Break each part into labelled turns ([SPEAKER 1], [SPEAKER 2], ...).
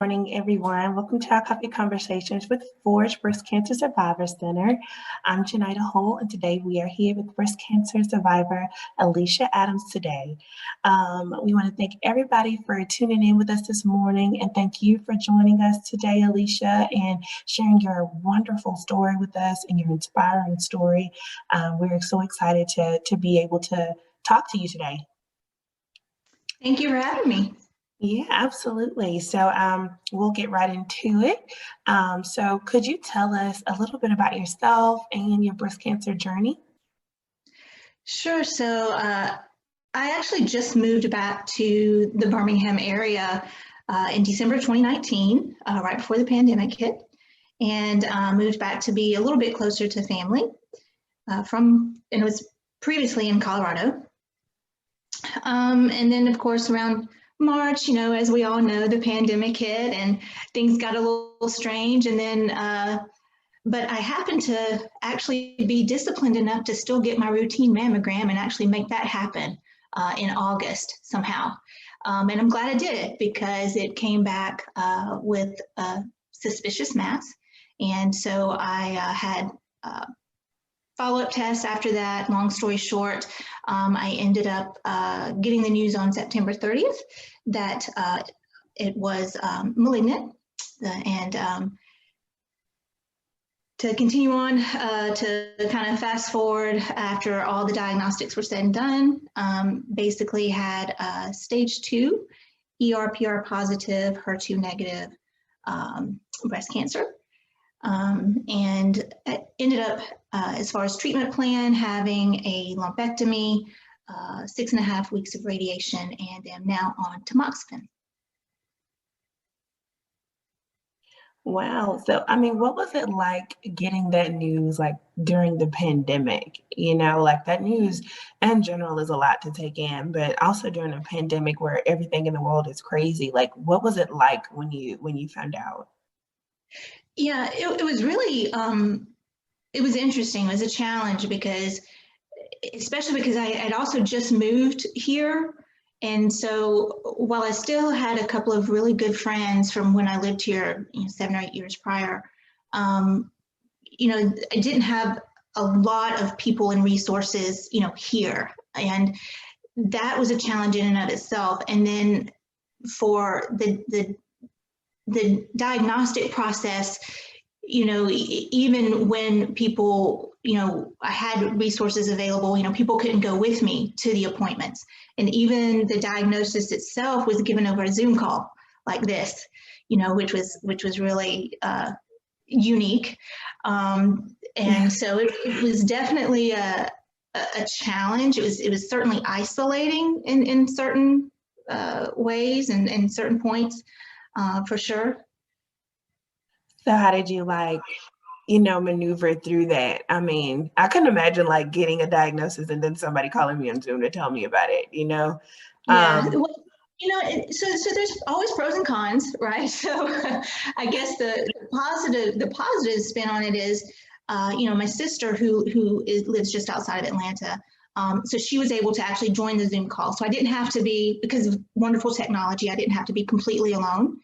[SPEAKER 1] Morning, everyone. Welcome to our Coffee Conversations with Forge Breast Cancer Survivor Center. I'm Janita Hull, and today we are here with breast cancer survivor Alecia Adams today. We want to thank everybody for tuning in with us this morning, and thank you for joining us today, Alecia, and sharing your wonderful story with us and your inspiring story. We're so excited to be able to talk to you today.
[SPEAKER 2] Thank you for having me.
[SPEAKER 1] Yeah, absolutely. So we'll get right into it. So could you tell us a little bit about yourself and your breast cancer journey?
[SPEAKER 2] Sure. So I actually just moved back to the Birmingham area in December 2019, right before the pandemic hit, and moved back to be a little bit closer to family and it was previously in Colorado. And then, of course, around March, as we all know, the pandemic hit and things got a little strange. And then, but I happened to actually be disciplined enough to still get my routine mammogram and actually make that happen in August somehow. And I'm glad I did it because it came back with a suspicious mass. And so I had follow-up tests after that. Long story short, I ended up getting the news on September 30th that it was malignant. And to continue on, to kind of fast forward after all the diagnostics were said and done, basically had stage 2, ER/PR positive, HER2 negative breast cancer. And I ended up, as far as treatment plan, having a lumpectomy, 6.5 weeks of radiation, and am now on tamoxifen.
[SPEAKER 1] Wow. So, I mean, what was it like getting that news like during the pandemic? Like that news in general is a lot to take in, but also during a pandemic where everything in the world is crazy. Like, what was it like when you found out?
[SPEAKER 2] Yeah, it was really, it was interesting. It was a challenge because, especially because I had also just moved here. And so while I still had a couple of really good friends from when I lived here, 7 or 8 years prior, I didn't have a lot of people and resources, here. And that was a challenge in and of itself. And then for the diagnostic process, even when people, I had resources available, people couldn't go with me to the appointments. And even the diagnosis itself was given over a Zoom call like this, which was really unique. And so it was definitely a challenge. It was certainly isolating in certain ways and in certain points, for sure.
[SPEAKER 1] So how did you maneuver through that? I mean, I couldn't imagine like getting a diagnosis and then somebody calling me on Zoom to tell me about it,
[SPEAKER 2] Yeah. Well, so there's always pros and cons, right? So I guess the positive spin on it is, my sister who lives just outside of Atlanta. So she was able to actually join the Zoom call. So I didn't have to be, because of wonderful technology, I didn't have to be completely alone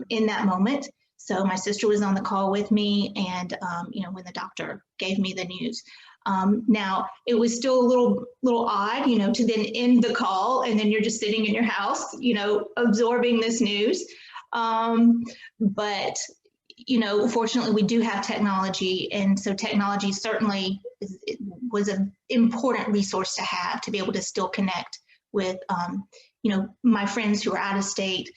[SPEAKER 2] in that moment. So my sister was on the call with me, and when the doctor gave me the news. Now it was still a little odd, to then end the call and then you're just sitting in your house, absorbing this news. But fortunately we do have technology, and so technology certainly was an important resource to have, to be able to still connect with my friends who are out of state.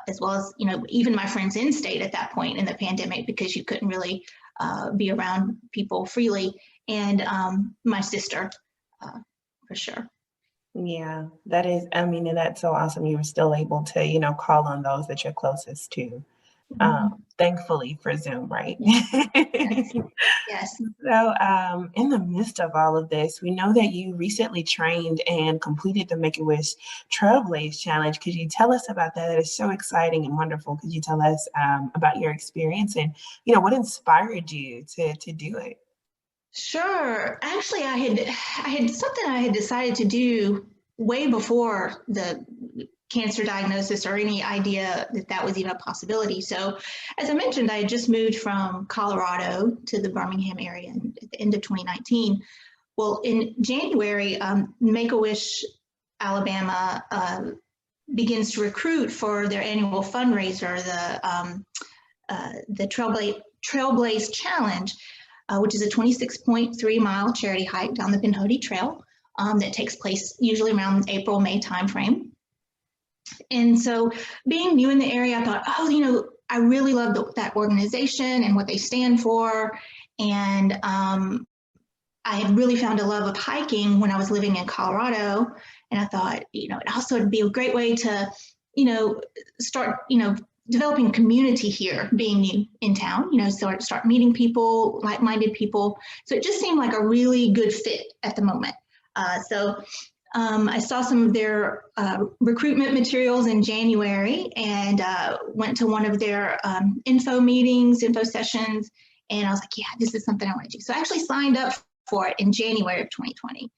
[SPEAKER 2] As well as, even my friends in state at that point in the pandemic, because you couldn't really be around people freely, and my sister, for sure.
[SPEAKER 1] Yeah, that's so awesome. You were still able to, call on those that you're closest to. Thankfully for Zoom, right?
[SPEAKER 2] Yes.
[SPEAKER 1] So, in the midst of all of this, we know that you recently trained and completed the Make-A-Wish Trailblaze Challenge. Could you tell us about that? That is so exciting and wonderful. Could you tell us about your experience and, what inspired you to do it?
[SPEAKER 2] Sure. Actually, I had something I had decided to do way before the cancer diagnosis or any idea that that was even a possibility. So as I mentioned, I had just moved from Colorado to the Birmingham area at the end of 2019. Well, in January, Make-A-Wish Alabama begins to recruit for their annual fundraiser, the Trailblaze Challenge, which is a 26.3-mile charity hike down the Pinhoti Trail that takes place usually around April, May timeframe. And so being new in the area, I thought, oh, you know, I really love that organization and what they stand for. And I had really found a love of hiking when I was living in Colorado. And I thought, you know, it also would be a great way to, you know, start, you know, developing community here, being new in town, you know, start meeting people, like-minded people. So it just seemed like a really good fit at the moment. I saw some of their recruitment materials in January and went to one of their info sessions. And I was like, yeah, this is something I want to do. So I actually signed up for it in January of 2020.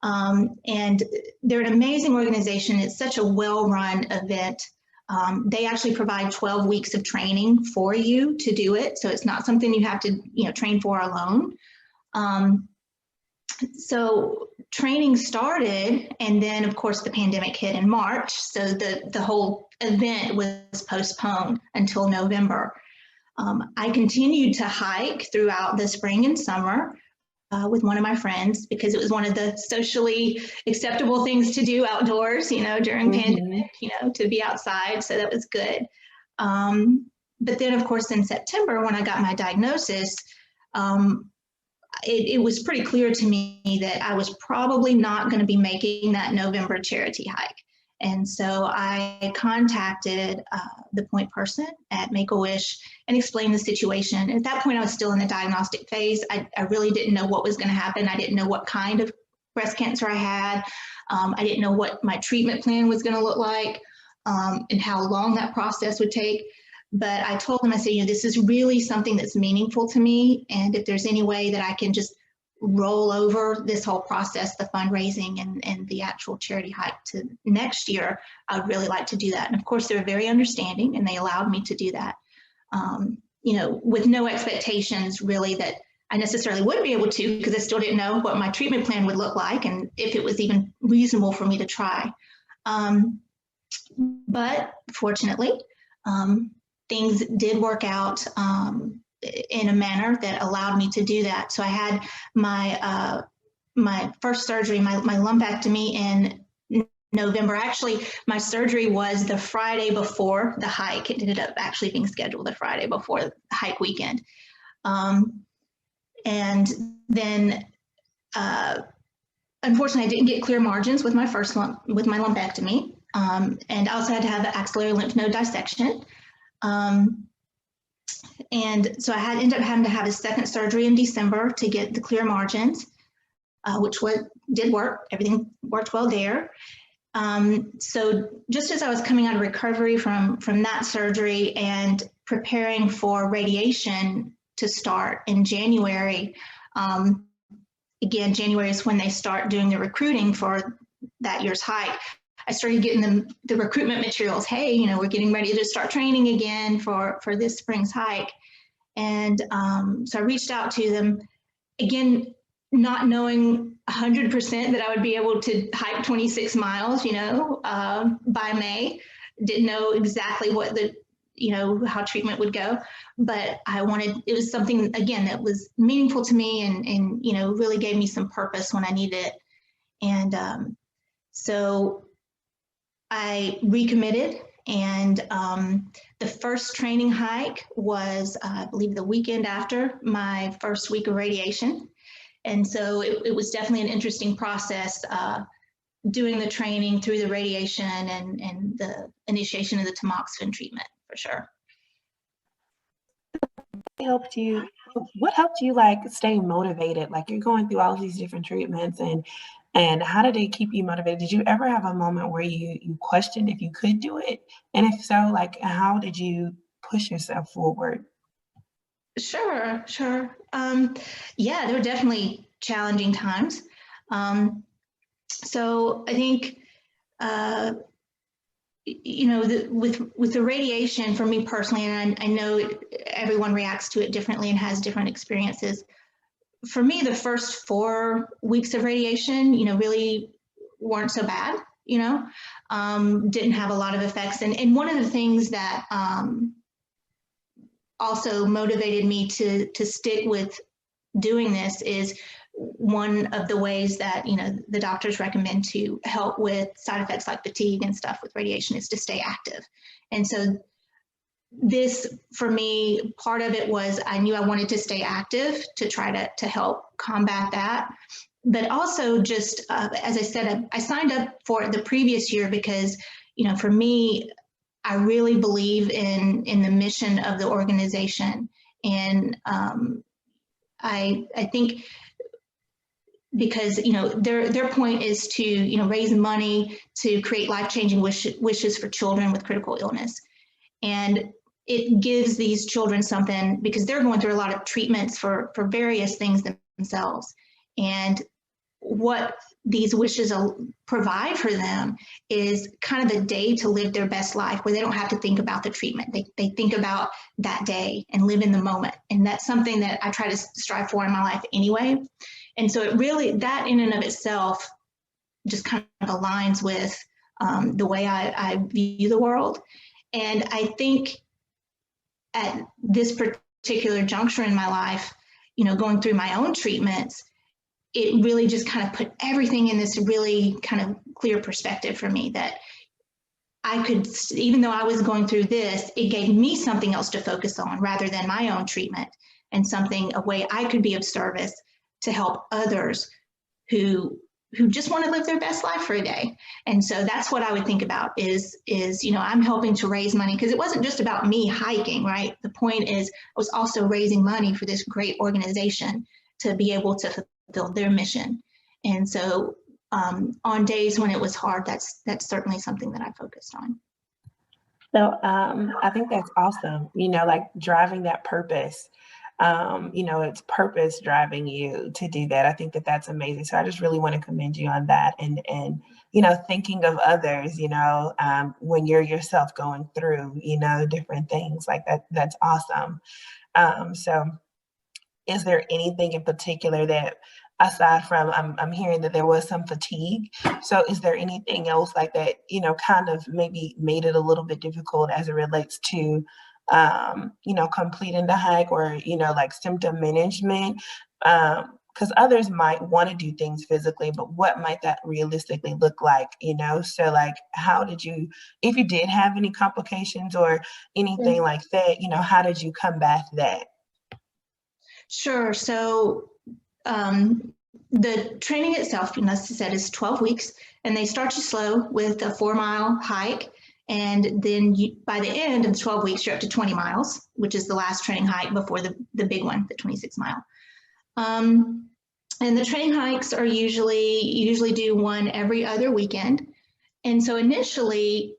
[SPEAKER 2] And they're an amazing organization. It's such a well-run event. They actually provide 12 weeks of training for you to do it. So it's not something you have to, you know, train for alone. So training started, and then of course the pandemic hit in March. So the whole event was postponed until November. I continued to hike throughout the spring and summer with one of my friends because it was one of the socially acceptable things to do outdoors, you know, during pandemic, you know, to be outside. So that was good. But then of course in September when I got my diagnosis, it was pretty clear to me that I was probably not going to be making that November charity hike. And so I contacted the point person at Make-A-Wish and explained the situation. At that point, I was still in the diagnostic phase. I really didn't know what was going to happen. I didn't know what kind of breast cancer I had. I didn't know what my treatment plan was going to look like and how long that process would take. But I told them, I said, you know, this is really something that's meaningful to me. And if there's any way that I can just roll over this whole process, the fundraising and the actual charity hike to next year, I would really like to do that. And of course, they were very understanding and they allowed me to do that, you know, with no expectations really that I necessarily would be able to, because I still didn't know what my treatment plan would look like and if it was even reasonable for me to try. But fortunately, things did work out in a manner that allowed me to do that. So I had my my first surgery, my lumpectomy in November. Actually, my surgery was the Friday before the hike. It ended up actually being scheduled the Friday before the hike weekend. And then, unfortunately, I didn't get clear margins with my lumpectomy. And I also had to have the axillary lymph node dissection. And so I ended up having to have a second surgery in December to get the clear margins, which did work. Everything worked well there. So just as I was coming out of recovery from that surgery and preparing for radiation to start in January, again, January is when they start doing the recruiting for that year's hike. I started getting the recruitment materials. Hey, you know, we're getting ready to start training again for this spring's hike. And so I reached out to them, again, not knowing 100% that I would be able to hike 26 miles, you know, by May. Didn't know exactly what how treatment would go, but it was something, again, that was meaningful to me and you know, really gave me some purpose when I needed it. And so I recommitted, and the first training hike was, I believe, the weekend after my first week of radiation. And so it was definitely an interesting process, doing the training through the radiation and the initiation of the tamoxifen treatment, for sure.
[SPEAKER 1] What helped you like stay motivated? Like you're going through all of these different treatments and how did it keep you motivated? Did you ever have a moment where you questioned if you could do it? And if so, like how did you push yourself forward?
[SPEAKER 2] Sure. Yeah, there were definitely challenging times. So I think with the radiation, for me personally, and I know everyone reacts to it differently and has different experiences. For me, the first 4 weeks of radiation, really weren't so bad, didn't have a lot of effects. And one of the things that also motivated me to stick with doing this is one of the ways that the doctors recommend to help with side effects like fatigue and stuff with radiation is to stay active. And so this, for me, part of it was I knew I wanted to stay active to try to help combat that. But also just, as I said, I signed up for it the previous year because, for me, I really believe in the mission of the organization. And I think because, their point is to, raise money to create life-changing wishes for children with critical illness. And it gives these children something because they're going through a lot of treatments for various things themselves. And what these wishes provide for them is kind of a day to live their best life where they don't have to think about the treatment. They think about that day and live in the moment. And that's something that I try to strive for in my life anyway. And so it really, that in and of itself just kind of aligns with the way I view the world. And I think at this particular juncture in my life, going through my own treatments, it really just kind of put everything in this really kind of clear perspective for me that I could, even though I was going through this, it gave me something else to focus on rather than my own treatment, and a way I could be of service to help others who just want to live their best life for a day. And so that's what I would think about is I'm helping to raise money because it wasn't just about me hiking, right? The point is I was also raising money for this great organization to be able to fulfill their mission. And so on days when it was hard, that's certainly something that I focused on.
[SPEAKER 1] So I think that's awesome, like driving that purpose. It's purpose driving you to do that. I think that that's amazing. So I just really want to commend you on that and thinking of others, when you're yourself going through, different things like that. That's awesome. So is there anything in particular that, aside from, I'm hearing that there was some fatigue. So is there anything else like that, kind of maybe made it a little bit difficult as it relates to, completing the hike or, like symptom management? Because others might want to do things physically, but what might that realistically look like, So like, how did you, if you did have any complications or anything like that, how did you combat that?
[SPEAKER 2] Sure. So the training itself, as I said, is 12 weeks, and they start you slow with a 4-mile hike. And then by the end of the 12 weeks, you're up to 20 miles, which is the last training hike before the big one, the 26-mile. And the training hikes are usually do one every other weekend. And so initially,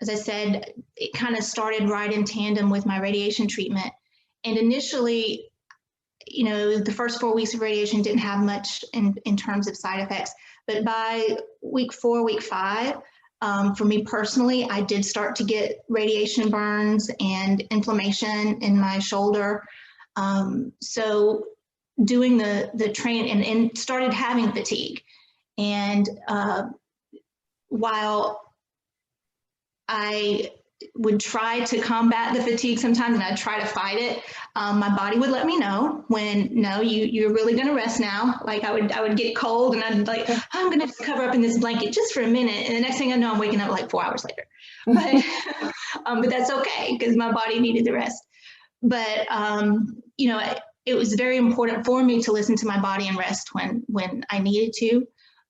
[SPEAKER 2] as I said, it kind of started right in tandem with my radiation treatment. And initially, the first 4 weeks of radiation didn't have much in terms of side effects. But by week 4, week 5, for me personally, I did start to get radiation burns and inflammation in my shoulder. So doing the training and started having fatigue. And while I would try to combat the fatigue sometimes and I'd try to fight it, my body would let me know when, no, you're really going to rest now. Like I would get cold and I'd like, I'm going to cover up in this blanket just for a minute. And the next thing I know, I'm waking up like 4 hours later. But that's okay because my body needed the rest. But, it was very important for me to listen to my body and rest when I needed to.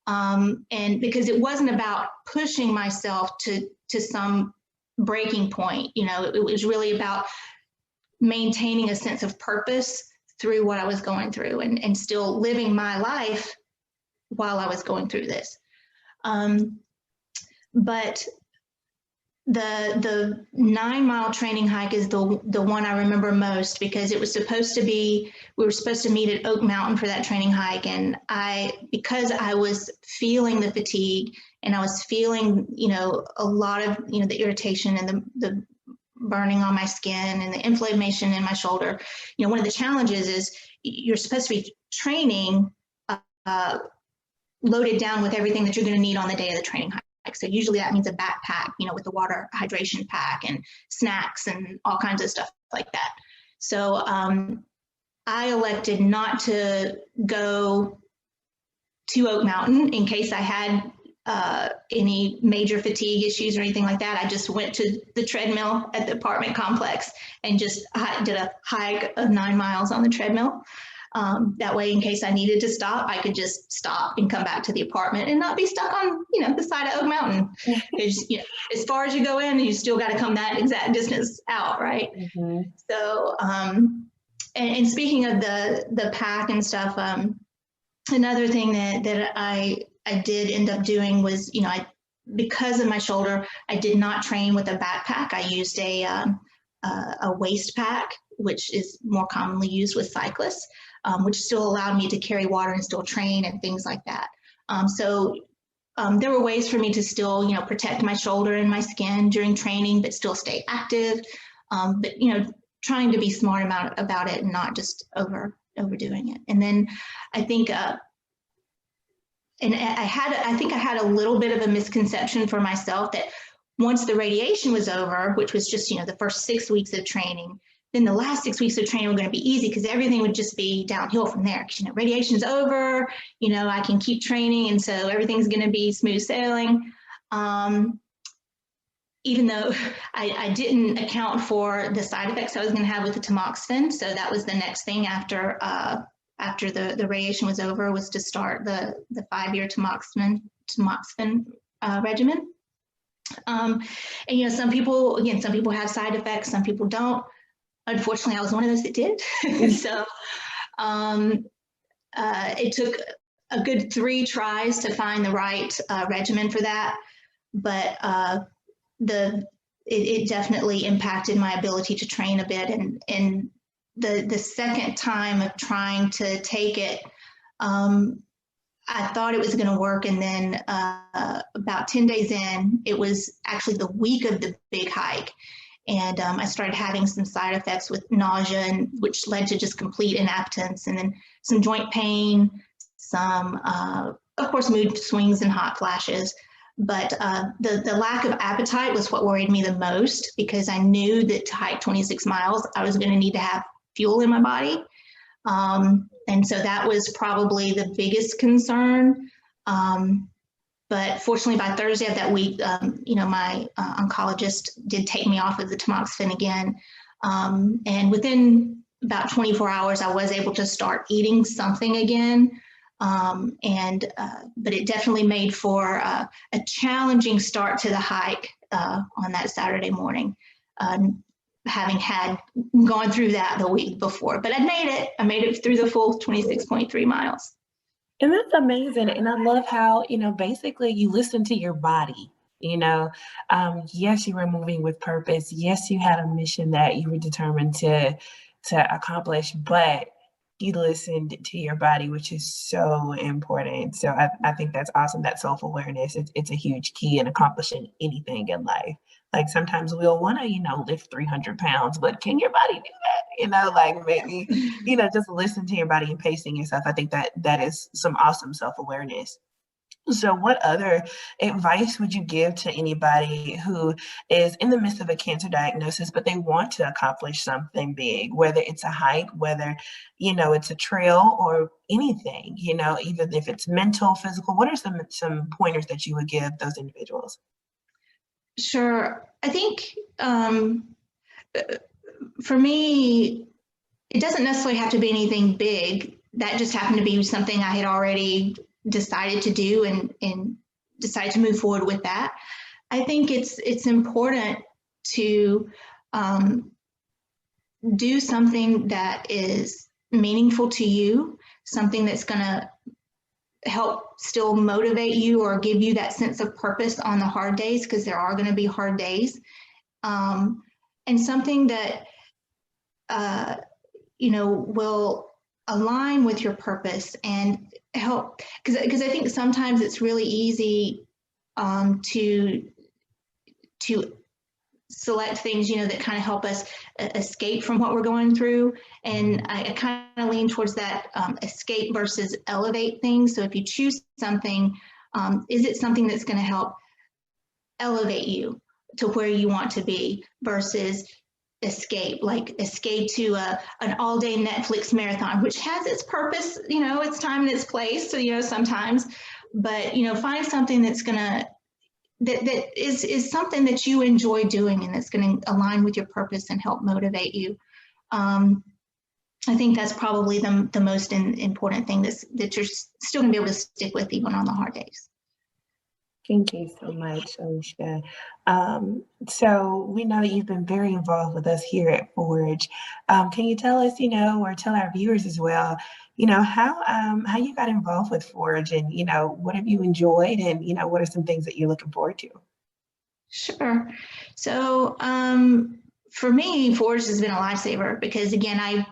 [SPEAKER 2] And because it wasn't about pushing myself to some breaking point, it was really about maintaining a sense of purpose through what I was going through and still living my life while I was going through this. But the 9-mile training hike is the one I remember most, because it was supposed to be, we were supposed to meet at Oak Mountain for that training hike. And because I was feeling the fatigue and I was feeling, a lot of, the irritation and the burning on my skin and the inflammation in my shoulder, one of the challenges is you're supposed to be training loaded down with everything that you're going to need on the day of the training hike. So usually that means a backpack, with the water hydration pack and snacks and all kinds of stuff like that. So I elected not to go to Oak Mountain in case I had any major fatigue issues or anything like that. I just went to the treadmill at the apartment complex and just did a hike of 9 miles on the treadmill. That way, in case I needed to stop, I could just stop and come back to the apartment and not be stuck on, the side of Oak Mountain. Because, as far as you go in, you still got to come that exact distance out, right? Mm-hmm. So, and speaking of the pack and stuff, another thing that I did end up doing was, because of my shoulder, I did not train with a backpack. I used a waist pack, which is more commonly used with cyclists. Which still allowed me to carry water and still train and things like that. So there were ways for me to still, protect my shoulder and my skin during training, but still stay active. But trying to be smart about it and not just overdoing it. And then I think, I think I had a little bit of a misconception for myself that once the radiation was over, which was just the first 6 weeks of training, then the last 6 weeks of training were going to be easy because everything would just be downhill from there. Because, radiation's over, I can keep training, and so everything's going to be smooth sailing. Even though I didn't account for the side effects I was going to have with the tamoxifen, so that was the next thing after the radiation was over, was to start the 5-year tamoxifen regimen. And some people have side effects, some people don't. Unfortunately, I was one of those that did. So it took a good 3 tries to find the right regimen for that. But it definitely impacted my ability to train a bit. And the second time of trying to take it, I thought it was going to work. And then about 10 days in, it was actually the week of the big hike. And I started having some side effects with nausea, which led to just complete inappetence, and then some joint pain, some, of course, mood swings and hot flashes. But the lack of appetite was what worried me the most, because I knew that to hike 26 miles, I was going to need to have fuel in my body. And so that was probably the biggest concern. But fortunately, by Thursday of that week, my oncologist did take me off of the tamoxifen again. And within about 24 hours, I was able to start eating something again. But it definitely made for a challenging start to the hike on that Saturday morning, having gone through that the week before. But I made it through the full 26.3 miles.
[SPEAKER 1] And that's amazing. And I love how, basically you listen to your body, yes, you were moving with purpose. Yes, you had a mission that you were determined to accomplish, but you listened to your body, which is so important. So I think that's awesome. That self-awareness, it's a huge key in accomplishing anything in life. Like sometimes we'll want to, lift 300 pounds, but can your body do that? Maybe, just listen to your body and pacing yourself. I think that is some awesome self-awareness. So what other advice would you give to anybody who is in the midst of a cancer diagnosis, but they want to accomplish something big, whether it's a hike, whether, it's a trail or anything, even if it's mental, physical? What are some pointers that you would give those individuals?
[SPEAKER 2] Sure. I think for me, it doesn't necessarily have to be anything big. That just happened to be something I had already decided to do and decided to move forward with that. I think it's important to do something that is meaningful to you, something that's going to help still motivate you or give you that sense of purpose on the hard days, because there are going to be hard days. And something that, will align with your purpose and help, because I think sometimes it's really easy to select things, that kind of help us escape from what we're going through. And I kind of lean towards that escape versus elevate things. So if you choose something, is it something that's going to help elevate you to where you want to be versus escape, like escape to an all-day Netflix marathon, which has its purpose, its time and its place, so, sometimes, but, find something that's going to, that is something that you enjoy doing and that's going to align with your purpose and help motivate you. I think that's probably the most important thing that you're still going to be able to stick with even on the hard days.
[SPEAKER 1] Thank you so much, Alecia. So we know that you've been very involved with us here at Forge. Can you tell us, or tell our viewers as well, how you got involved with Forge and, what have you enjoyed and, what are some things that you're looking forward to?
[SPEAKER 2] Sure. So for me, Forge has been a lifesaver because, again, I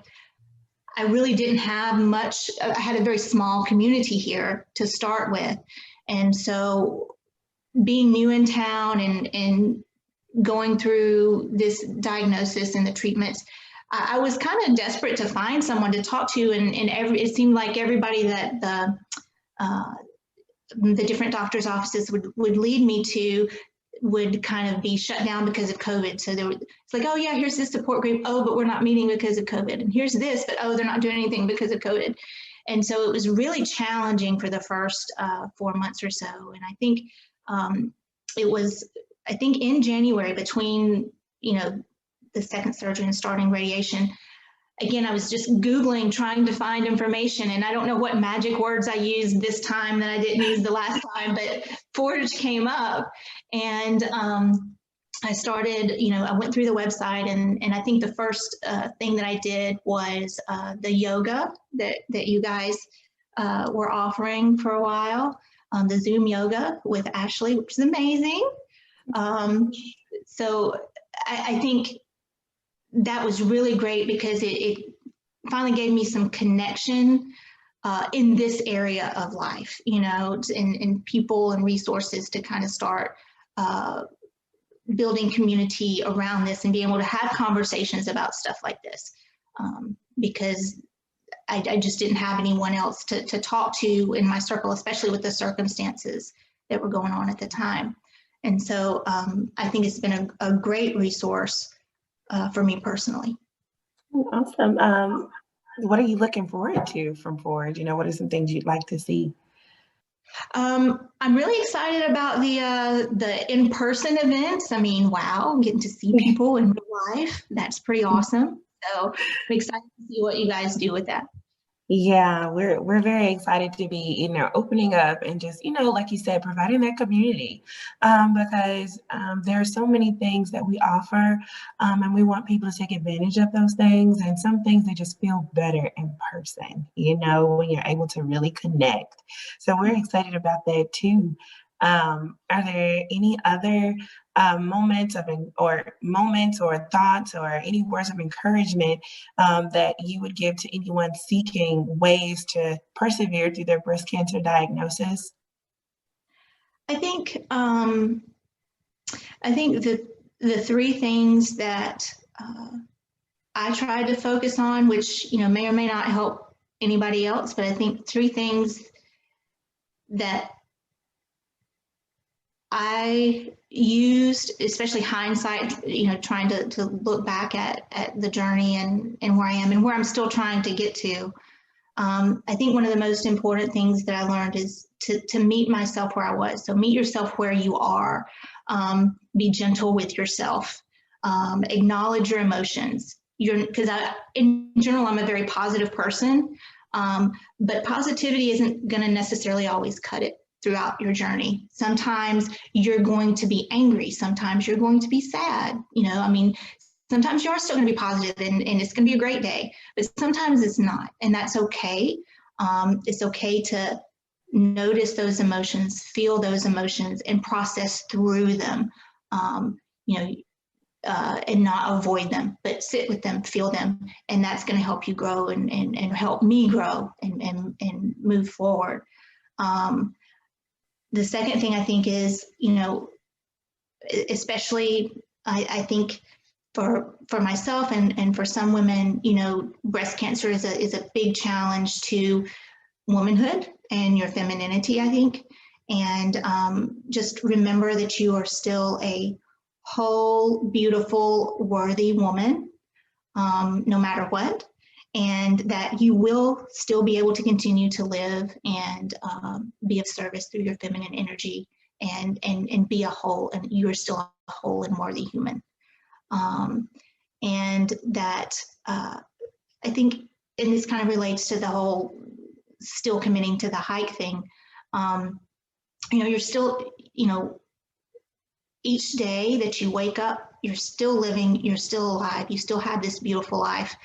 [SPEAKER 2] really didn't have much. I had a very small community here to start with. And so being new in town and going through this diagnosis and the treatments, I was kind of desperate to find someone to talk to, and it seemed like everybody that the different doctors' offices would lead me to would kind of be shut down because of COVID. So it's like, oh yeah, here's this support group. Oh, but we're not meeting because of COVID. And here's this, but oh, they're not doing anything because of COVID. And so it was really challenging for the first 4 months or so. And I think it was, in January between, the second surgery and starting radiation, again, I was just Googling, trying to find information. And I don't know what magic words I used this time that I didn't use the last time, but Forge came up. And I started, I went through the website, and I think the first thing that I did was the yoga that you guys were offering for a while, the Zoom yoga with Ashley, which is amazing. So I think that was really great because it finally gave me some connection in this area of life, and people and resources to kind of start building community around this and being able to have conversations about stuff like this, because I just didn't have anyone else to talk to in my circle, especially with the circumstances that were going on at the time. And so I think it's been a great resource for me personally.
[SPEAKER 1] Awesome. What are you looking forward to from Forge? What are some things you'd like to see?
[SPEAKER 2] I'm really excited about the in-person events. I mean, wow, getting to see people in real life, that's pretty awesome. So I'm excited to see what you guys do with that.
[SPEAKER 1] Yeah, we're very excited to be, opening up and just, like you said, providing that community, because there are so many things that we offer, and we want people to take advantage of those things. And some things they just feel better in person, when you're able to really connect. So we're excited about that too. Are there any other moments or thoughts or any words of encouragement that you would give to anyone seeking ways to persevere through their breast cancer diagnosis?
[SPEAKER 2] I think the three things that I tried to focus on, which may or may not help anybody else, but I think three things that I used, especially hindsight, trying to look back at the journey and where I am and where I'm still trying to get to. I think one of the most important things that I learned is to meet myself where I was. So meet yourself where you are. Be gentle with yourself. Acknowledge your emotions. Because in general, I'm a very positive person, but positivity isn't going to necessarily always cut it throughout your journey. Sometimes you're going to be angry. Sometimes you're going to be sad. Sometimes you are still going to be positive and it's going to be a great day, but sometimes it's not. And that's okay. It's okay to notice those emotions, feel those emotions, and process through them. You know, and not avoid them, but sit with them, feel them, and that's going to help you grow and help me grow and move forward. The second thing I think is, you know, especially I think for myself and for some women, you know, breast cancer is a big challenge to womanhood and your femininity, I think. And just remember that you are still a whole, beautiful, worthy woman, no matter what, and that you will still be able to continue to live and be of service through your feminine energy and be a whole, and you are still a whole and worthy human. And that I think, and this kind of relates to the whole still committing to the hike thing. You know, you're still, you know, each day that you wake up, you're still living, you're still alive, you still have this beautiful life.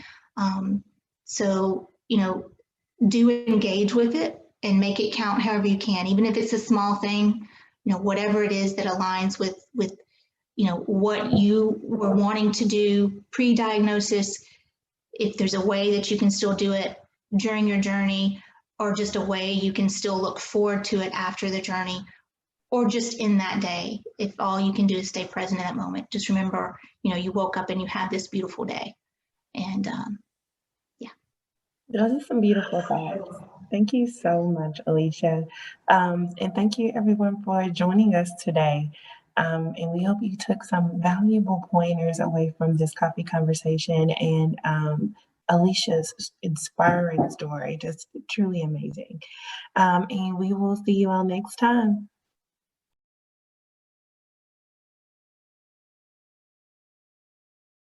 [SPEAKER 2] So, you know, do engage with it and make it count however you can, even if it's a small thing, you know, whatever it is that aligns with, you know, what you were wanting to do pre-diagnosis. If there's a way that you can still do it during your journey, or just a way you can still look forward to it after the journey, or just in that day, if all you can do is stay present in that moment. Just remember, you know, you woke up and you had this beautiful day. And yeah.
[SPEAKER 1] Those are some beautiful thoughts. Thank you so much, Alecia. And thank you everyone for joining us today. And we hope you took some valuable pointers away from this coffee conversation and Alicia's inspiring story, just truly amazing. And we will see you all next time.